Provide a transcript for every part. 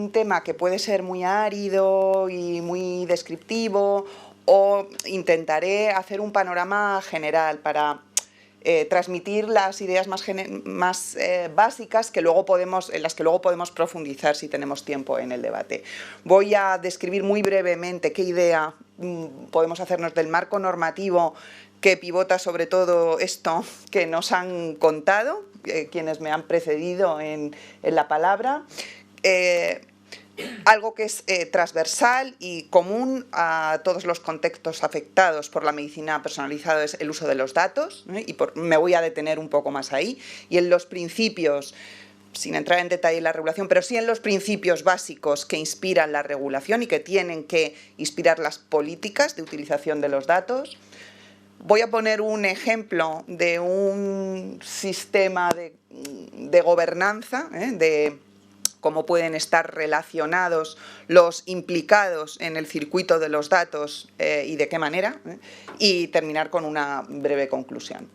un tema que puede ser muy árido y muy descriptivo, o intentaré hacer un panorama general para transmitir las ideas más básicas en las que luego podemos profundizar si tenemos tiempo en el debate. Voy a describir muy brevemente qué idea podemos hacernos del marco normativo que pivota sobre todo esto que nos han contado quienes me han precedido en la palabra. Algo que es transversal y común a todos los contextos afectados por la medicina personalizada es el uso de los datos, y me voy a detener un poco más ahí, y en los principios, sin entrar en detalle en la regulación, pero sí en los principios básicos que inspiran la regulación y que tienen que inspirar las políticas de utilización de los datos. Voy a poner un ejemplo de un sistema de gobernanza, de cómo pueden estar relacionados los implicados en el circuito de los datos y de qué manera, y terminar con una breve conclusión.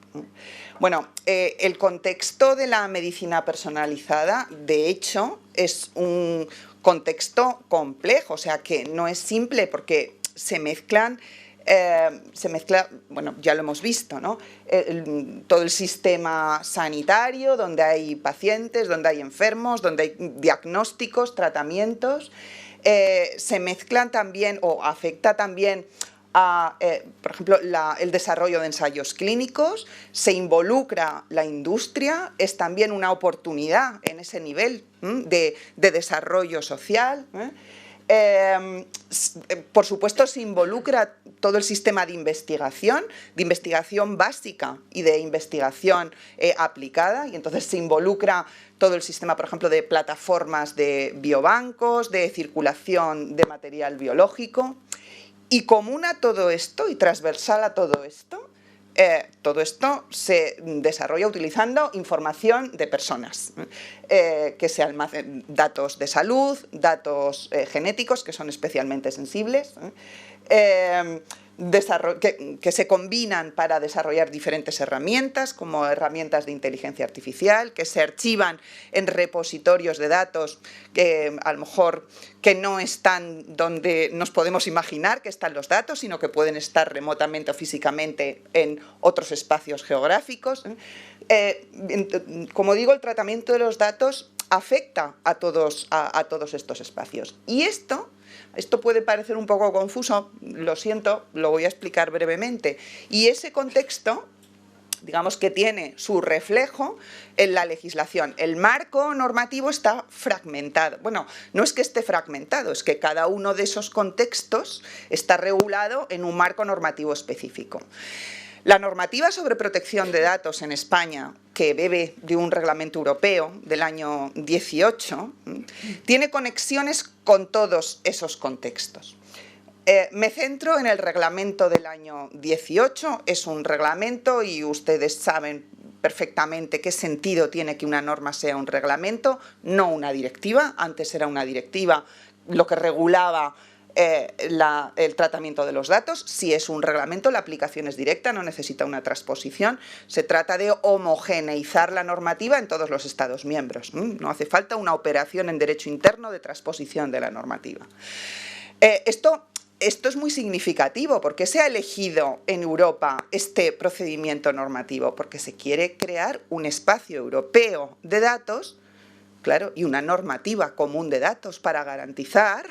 Bueno, el contexto de la medicina personalizada, de hecho, es un contexto complejo, o sea que no es simple porque se mezcla, bueno, ya lo hemos visto, ¿no? Todo el sistema sanitario, donde hay pacientes, donde hay enfermos, donde hay diagnósticos, tratamientos, se mezclan también o afecta también a, por ejemplo, el desarrollo de ensayos clínicos, se involucra la industria, es también una oportunidad en ese nivel de desarrollo social. Por supuesto, se involucra todo el sistema de investigación básica y de investigación aplicada, y entonces se involucra todo el sistema, por ejemplo, de plataformas de biobancos, de circulación de material biológico. Y común a todo esto y transversal a todo esto se desarrolla utilizando información de personas, que se almacenan datos de salud, datos genéticos, que son especialmente sensibles, que se combinan para desarrollar diferentes herramientas, como herramientas de inteligencia artificial, que se archivan en repositorios de datos que a lo mejor que no están donde nos podemos imaginar que están los datos, sino que pueden estar remotamente o físicamente en otros espacios geográficos. Como digo, el tratamiento de los datos afecta a todos estos espacios. Y esto puede parecer un poco confuso, lo siento, lo voy a explicar brevemente. Y ese contexto, digamos que tiene su reflejo en la legislación. El marco normativo está fragmentado. Bueno, no es que esté fragmentado, es que cada uno de esos contextos está regulado en un marco normativo específico. La normativa sobre protección de datos en España, que bebe de un reglamento europeo del año 18, tiene conexiones con todos esos contextos. Me centro en el reglamento del año 18, es un reglamento y ustedes saben perfectamente qué sentido tiene que una norma sea un reglamento, no una directiva. Antes era una directiva lo que regulaba el tratamiento de los datos. Si es un reglamento, la aplicación es directa, no necesita una transposición. Se trata de homogeneizar la normativa en todos los Estados miembros. No hace falta una operación en derecho interno de transposición de la normativa. Esto es muy significativo. ¿Por qué se ha elegido en Europa este procedimiento normativo? Porque se quiere crear un espacio europeo de datos, claro, y una normativa común de datos para garantizar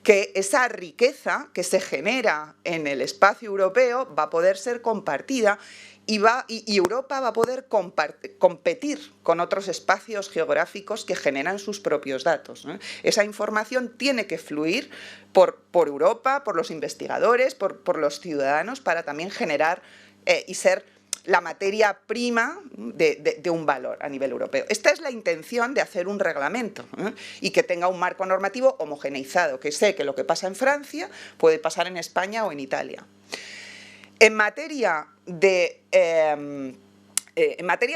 que esa riqueza que se genera en el espacio europeo va a poder ser compartida y Europa va a poder competir con otros espacios geográficos que generan sus propios datos. Esa información tiene que fluir por Europa, por los investigadores, por los ciudadanos, para también generar y ser la materia prima de un valor a nivel europeo. Esta es la intención de hacer un reglamento, y que tenga un marco normativo homogeneizado, que sé que lo que pasa en Francia puede pasar en España o en Italia. En materia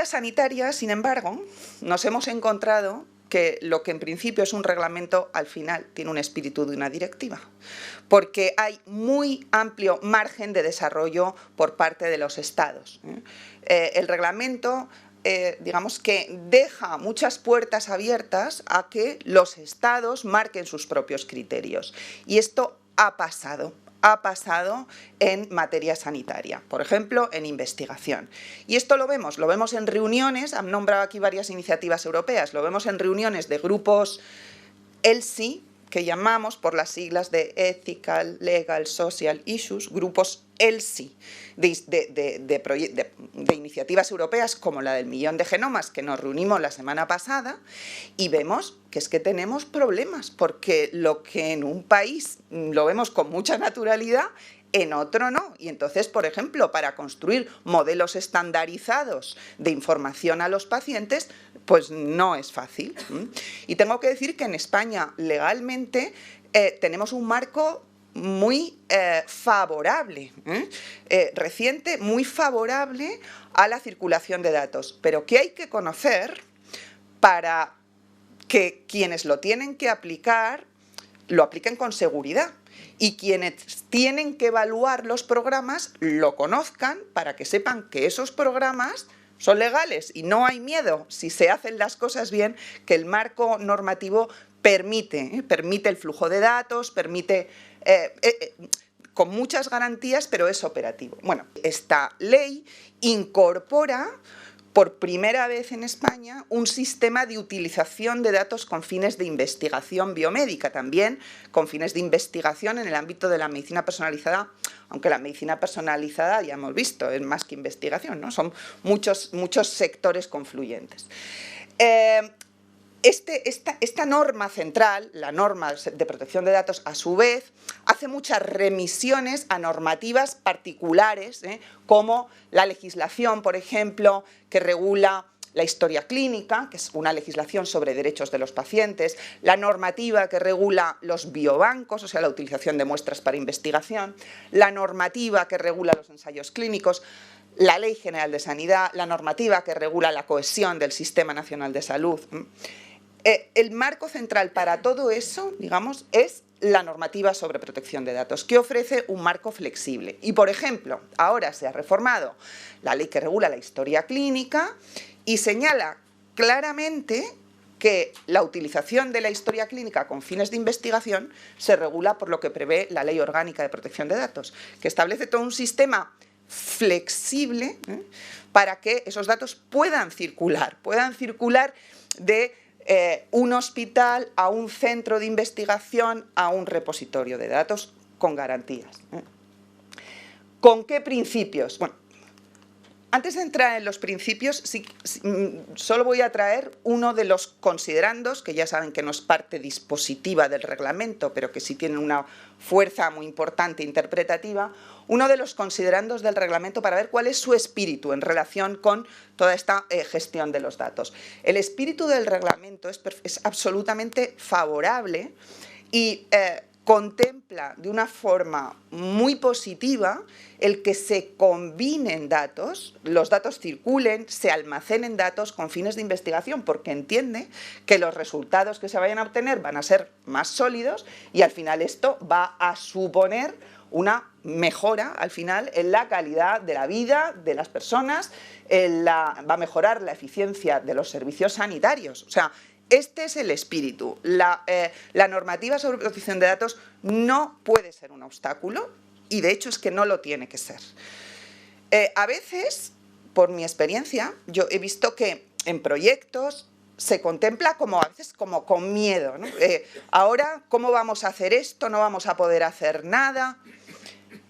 sanitaria, sin embargo, nos hemos encontrado que lo que en principio es un reglamento, al final tiene un espíritu de una directiva, porque hay muy amplio margen de desarrollo por parte de los Estados. El reglamento digamos que deja muchas puertas abiertas a que los estados marquen sus propios criterios. Y esto ha pasado en materia sanitaria, por ejemplo, en investigación. Y esto lo vemos en reuniones, han nombrado aquí varias iniciativas europeas, lo vemos en reuniones de grupos ELSI, que llamamos por las siglas de Ethical, Legal, Social Issues, grupos ELSI, de iniciativas europeas como la del millón de genomas, que nos reunimos la semana pasada, y vemos que es que tenemos problemas, porque lo que en un país lo vemos con mucha naturalidad, en otro no. Y entonces, por ejemplo, para construir modelos estandarizados de información a los pacientes, pues no es fácil. Y tengo que decir que en España, legalmente, tenemos un marco muy favorable, reciente, muy favorable a la circulación de datos, pero que hay que conocer para que quienes lo tienen que aplicar, lo apliquen con seguridad. Y quienes tienen que evaluar los programas lo conozcan para que sepan que esos programas son legales y no hay miedo, si se hacen las cosas bien, que el marco normativo permite el flujo de datos, permite con muchas garantías, pero es operativo. Bueno, esta ley incorpora por primera vez en España un sistema de utilización de datos con fines de investigación biomédica, también con fines de investigación en el ámbito de la medicina personalizada, aunque la medicina personalizada ya hemos visto, es más que investigación, ¿no? Son muchos sectores confluyentes. Esta norma central, la norma de protección de datos, a su vez, hace muchas remisiones a normativas particulares, como la legislación, por ejemplo, que regula la historia clínica, que es una legislación sobre derechos de los pacientes, la normativa que regula los biobancos, o sea, la utilización de muestras para investigación, la normativa que regula los ensayos clínicos, la Ley General de Sanidad, la normativa que regula la cohesión del Sistema Nacional de Salud. El marco central para todo eso, digamos, es la normativa sobre protección de datos, que ofrece un marco flexible. Y, por ejemplo, ahora se ha reformado la ley que regula la historia clínica y señala claramente que la utilización de la historia clínica con fines de investigación se regula por lo que prevé la Ley Orgánica de Protección de Datos, que establece todo un sistema flexible para que esos datos puedan circular de un hospital a un centro de investigación a un repositorio de datos con garantías. ¿Con qué principios? Bueno, antes de entrar en los principios, solo voy a traer uno de los considerandos, que ya saben que no es parte dispositiva del reglamento, pero que sí tiene una fuerza muy importante interpretativa, uno de los considerandos del reglamento para ver cuál es su espíritu en relación con toda esta gestión de los datos. El espíritu del reglamento es absolutamente favorable y contempla de una forma muy positiva el que se combinen datos, los datos circulen, se almacenen datos con fines de investigación, porque entiende que los resultados que se vayan a obtener van a ser más sólidos y al final esto va a suponer una mejora al final en la calidad de la vida de las personas, va a mejorar la eficiencia de los servicios sanitarios. O sea, este es el espíritu. La normativa sobre protección de datos no puede ser un obstáculo y de hecho es que no lo tiene que ser. A veces, por mi experiencia, yo he visto que en proyectos se contempla como a veces como con miedo, ¿no? Ahora, ¿cómo vamos a hacer esto? No vamos a poder hacer nada.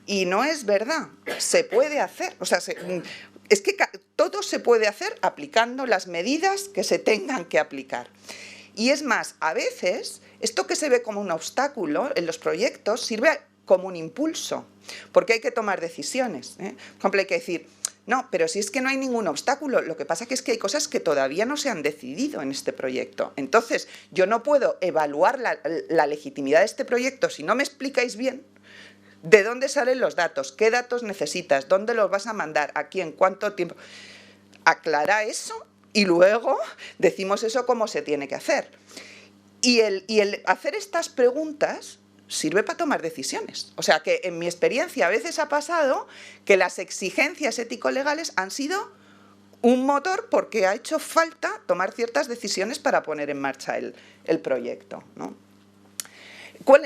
Y no es verdad, se puede hacer. O sea, es que todo se puede hacer aplicando las medidas que se tengan que aplicar. Y es más, a veces, esto que se ve como un obstáculo en los proyectos sirve como un impulso, porque hay que tomar decisiones. Por ejemplo, hay que decir, no, pero si es que no hay ningún obstáculo, lo que pasa es que hay cosas que todavía no se han decidido en este proyecto. Entonces, yo no puedo evaluar la legitimidad de este proyecto si no me explicáis bien de dónde salen los datos, qué datos necesitas, dónde los vas a mandar, a quién, cuánto tiempo. Aclara eso y luego decimos eso cómo se tiene que hacer. Y el hacer estas preguntas sirve para tomar decisiones. O sea que en mi experiencia a veces ha pasado que las exigencias ético-legales han sido un motor porque ha hecho falta tomar ciertas decisiones para poner en marcha el proyecto, ¿no?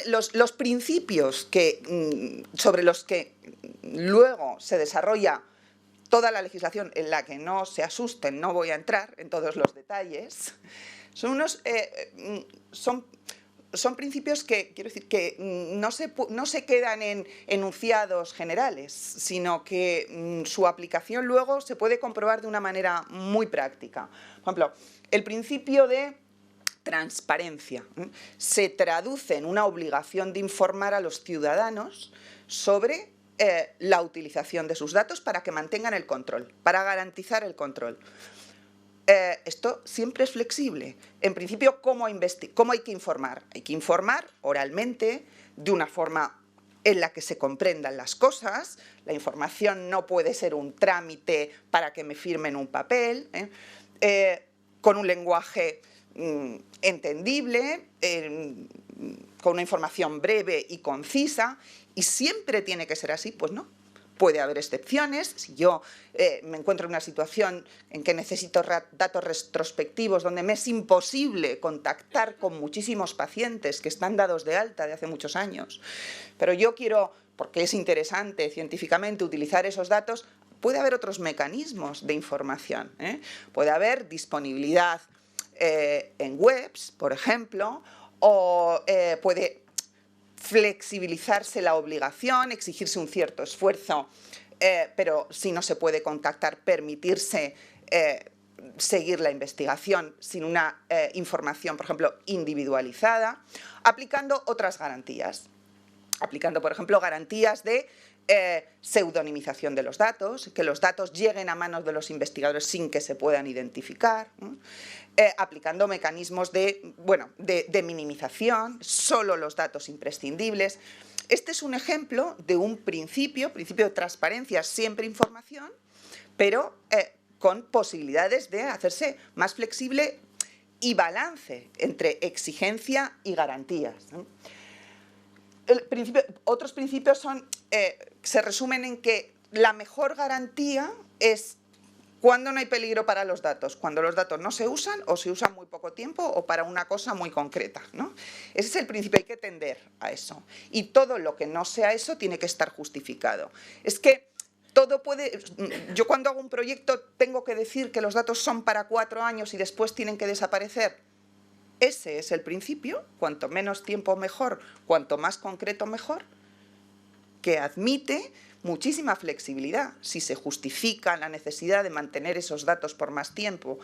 Los principios sobre los que luego se desarrolla toda la legislación, en la que no se asusten, no voy a entrar en todos los detalles, son principios que, quiero decir, que no se quedan en enunciados generales, sino que su aplicación luego se puede comprobar de una manera muy práctica. Por ejemplo, el principio de transparencia se traduce en una obligación de informar a los ciudadanos sobre la utilización de sus datos para que mantengan el control, para garantizar el control. Esto siempre es flexible. En principio, ¿cómo hay que informar? Hay que informar oralmente, de una forma en la que se comprendan las cosas. La información no puede ser un trámite para que me firmen un papel, con un lenguaje entendible, con una información breve y concisa, y siempre tiene que ser así. Pues no. Puede haber excepciones. Si yo me encuentro en una situación en que necesito datos retrospectivos, donde me es imposible contactar con muchísimos pacientes que están dados de alta de hace muchos años, pero yo quiero, porque es interesante científicamente utilizar esos datos, puede haber otros mecanismos de información, Puede haber disponibilidad en webs, por ejemplo, o puede flexibilizarse la obligación, exigirse un cierto esfuerzo, pero si no se puede contactar, permitirse seguir la investigación sin una información, por ejemplo, individualizada, aplicando otras garantías. Aplicando, por ejemplo, garantías de pseudonimización de los datos, que los datos lleguen a manos de los investigadores sin que se puedan identificar, aplicando mecanismos de minimización, solo los datos imprescindibles. Este es un ejemplo de un principio de transparencia, siempre información, pero con posibilidades de hacerse más flexible y balance entre exigencia y garantías, ¿no? Otros principios se resumen en que la mejor garantía es cuando no hay peligro para los datos, cuando los datos no se usan o se usan muy poco tiempo o para una cosa muy concreta, ¿no? Ese es el principio, hay que tender a eso. Y todo lo que no sea eso tiene que estar justificado. Es que todo puede... Yo cuando hago un proyecto tengo que decir que los datos son para 4 años y después tienen que desaparecer. Ese es el principio, cuanto menos tiempo mejor, cuanto más concreto mejor, que admite muchísima flexibilidad. Si se justifica la necesidad de mantener esos datos por más tiempo,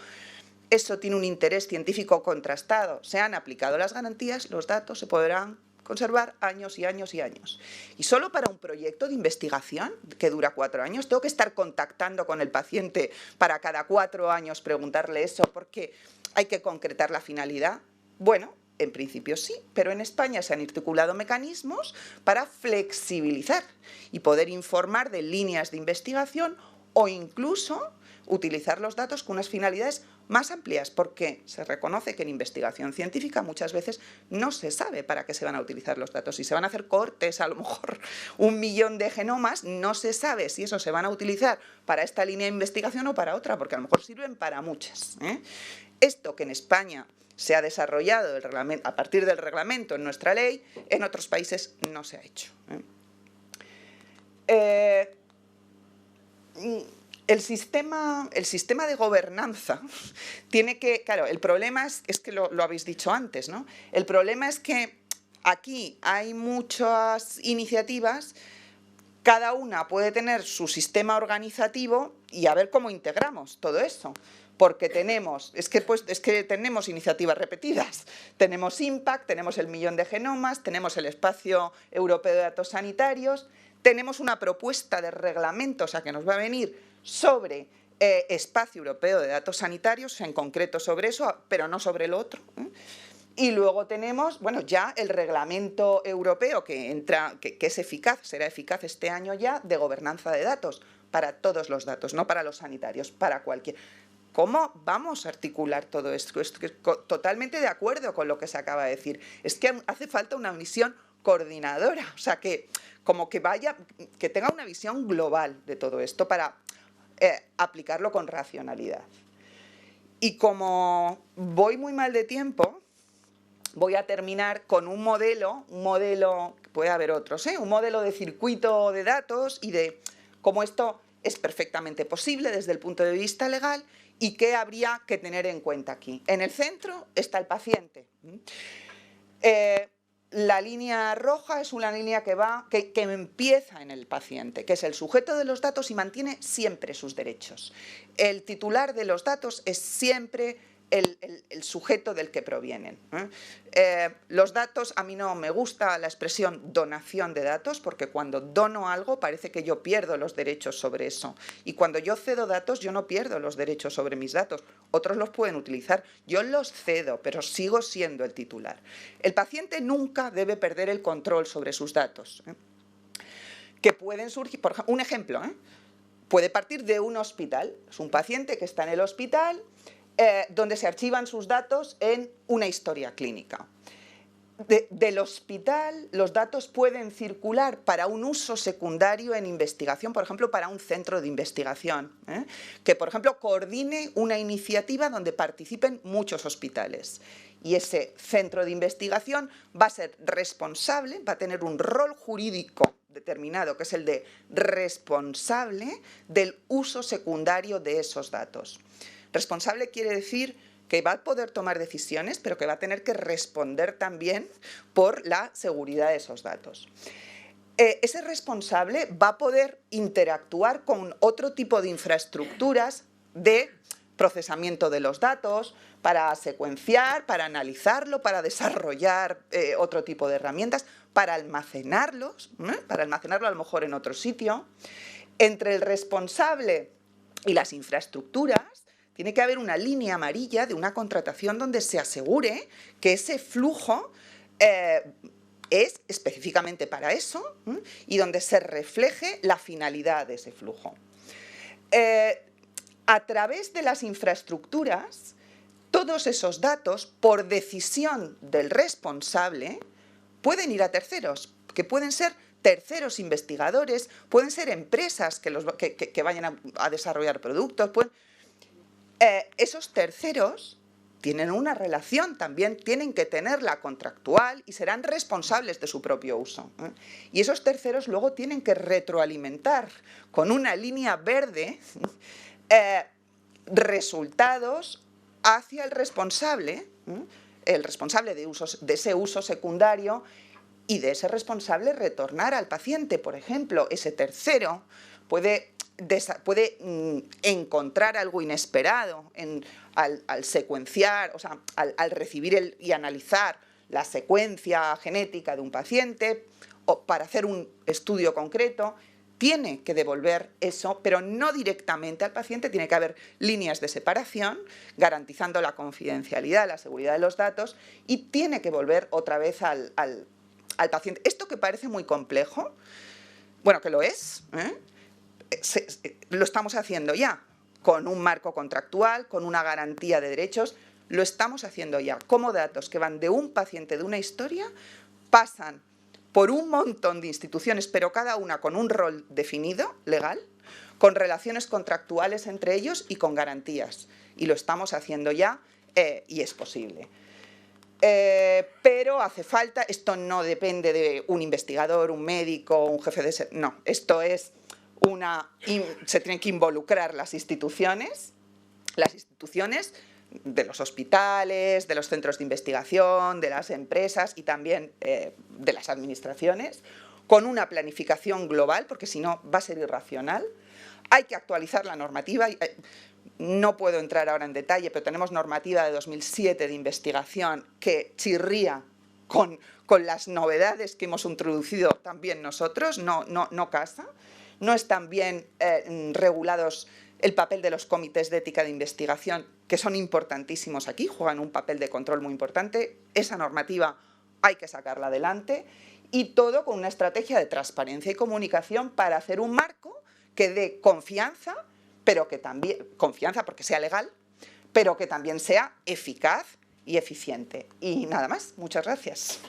eso tiene un interés científico contrastado, se han aplicado las garantías, los datos se podrán conservar años y años y años. Y solo para un proyecto de investigación que dura 4 años, tengo que estar contactando con el paciente para cada 4 años preguntarle eso, porque hay que concretar la finalidad. Bueno, en principio sí, pero en España se han articulado mecanismos para flexibilizar y poder informar de líneas de investigación o incluso utilizar los datos con unas finalidades más amplias, porque se reconoce que en investigación científica muchas veces no se sabe para qué se van a utilizar los datos. Si se van a hacer cortes, a lo mejor 1 millón de genomas, no se sabe si eso se van a utilizar para esta línea de investigación o para otra, porque a lo mejor sirven para muchas, Esto que en España se ha desarrollado a partir del reglamento en nuestra ley, en otros países no se ha hecho. El sistema de gobernanza tiene que... Claro, el problema es que lo habéis dicho antes, ¿no? El problema es que aquí hay muchas iniciativas, cada una puede tener su sistema organizativo y a ver cómo integramos todo eso. Porque tenemos iniciativas repetidas. Tenemos IMPACT, tenemos el 1 millón de genomas, tenemos el espacio europeo de datos sanitarios, tenemos una propuesta de reglamento, o sea, que nos va a venir sobre espacio europeo de datos sanitarios, en concreto sobre eso, pero no sobre lo otro. Y luego tenemos, bueno, ya el reglamento europeo que es eficaz, será eficaz este año ya, de gobernanza de datos, para todos los datos, no para los sanitarios, para cualquier... ¿Cómo vamos a articular todo esto? Estoy totalmente de acuerdo con lo que se acaba de decir. Es que hace falta una visión coordinadora, o sea, que tenga una visión global de todo esto para aplicarlo con racionalidad. Y como voy muy mal de tiempo, voy a terminar con un modelo, puede haber otros, un modelo de circuito de datos y de cómo esto es perfectamente posible desde el punto de vista legal y qué habría que tener en cuenta aquí. En el centro está el paciente. La línea roja es una línea que empieza en el paciente, que es el sujeto de los datos y mantiene siempre sus derechos. El titular de los datos es siempre el sujeto del que provienen. Los datos, a mí no me gusta la expresión donación de datos, porque cuando dono algo parece que yo pierdo los derechos sobre eso. Y cuando yo cedo datos, yo no pierdo los derechos sobre mis datos. Otros los pueden utilizar. Yo los cedo, pero sigo siendo el titular. El paciente nunca debe perder el control sobre sus datos. Que pueden surgir, por ejemplo, un ejemplo, puede partir de un hospital. Es un paciente que está en el hospital, donde se archivan sus datos en una historia clínica. Del hospital los datos pueden circular para un uso secundario en investigación, por ejemplo, para un centro de investigación, que, por ejemplo, coordine una iniciativa donde participen muchos hospitales. Y ese centro de investigación va a ser responsable, va a tener un rol jurídico determinado, que es el de responsable del uso secundario de esos datos. Responsable quiere decir que va a poder tomar decisiones, pero que va a tener que responder también por la seguridad de esos datos. Ese responsable va a poder interactuar con otro tipo de infraestructuras de procesamiento de los datos, para secuenciar, para analizarlo, para desarrollar otro tipo de herramientas, para almacenarlo a lo mejor en otro sitio. Entre el responsable y las infraestructuras tiene que haber una línea amarilla de una contratación donde se asegure que ese flujo es específicamente para eso y donde se refleje la finalidad de ese flujo. A través de las infraestructuras, todos esos datos, por decisión del responsable, pueden ir a terceros, que pueden ser terceros investigadores, pueden ser empresas que vayan a desarrollar productos. Esos terceros tienen una relación, también tienen que tenerla contractual y serán responsables de su propio uso. Y esos terceros luego tienen que retroalimentar con una línea verde resultados hacia el responsable de ese uso secundario, y de ese responsable retornar al paciente. Por ejemplo, ese tercero puede encontrar algo inesperado al secuenciar, o sea, al recibir y analizar la secuencia genética de un paciente, o para hacer un estudio concreto. Tiene que devolver eso, pero no directamente al paciente. Tiene que haber líneas de separación, garantizando la confidencialidad, la seguridad de los datos, y tiene que volver otra vez al paciente. Esto que parece muy complejo, bueno, que lo es, lo estamos haciendo ya, con un marco contractual, con una garantía de derechos, lo estamos haciendo ya. Como datos que van de un paciente, de una historia, pasan por un montón de instituciones, pero cada una con un rol definido, legal, con relaciones contractuales entre ellos y con garantías. Y lo estamos haciendo ya y es posible. Pero hace falta, esto no depende de un investigador, un médico, un jefe de... No, esto es se tienen que involucrar las instituciones de los hospitales, de los centros de investigación, de las empresas y también de las administraciones, con una planificación global, porque si no va a ser irracional. Hay que actualizar la normativa. No puedo entrar ahora en detalle, pero tenemos normativa de 2007 de investigación que chirría con las novedades que hemos introducido también nosotros, no casa. No están bien regulados el papel de los comités de ética de investigación, que son importantísimos aquí, juegan un papel de control muy importante. Esa normativa hay que sacarla adelante, y todo con una estrategia de transparencia y comunicación para hacer un marco que dé confianza, pero que también, confianza porque sea legal, pero que también sea eficaz y eficiente. Y nada más, muchas gracias.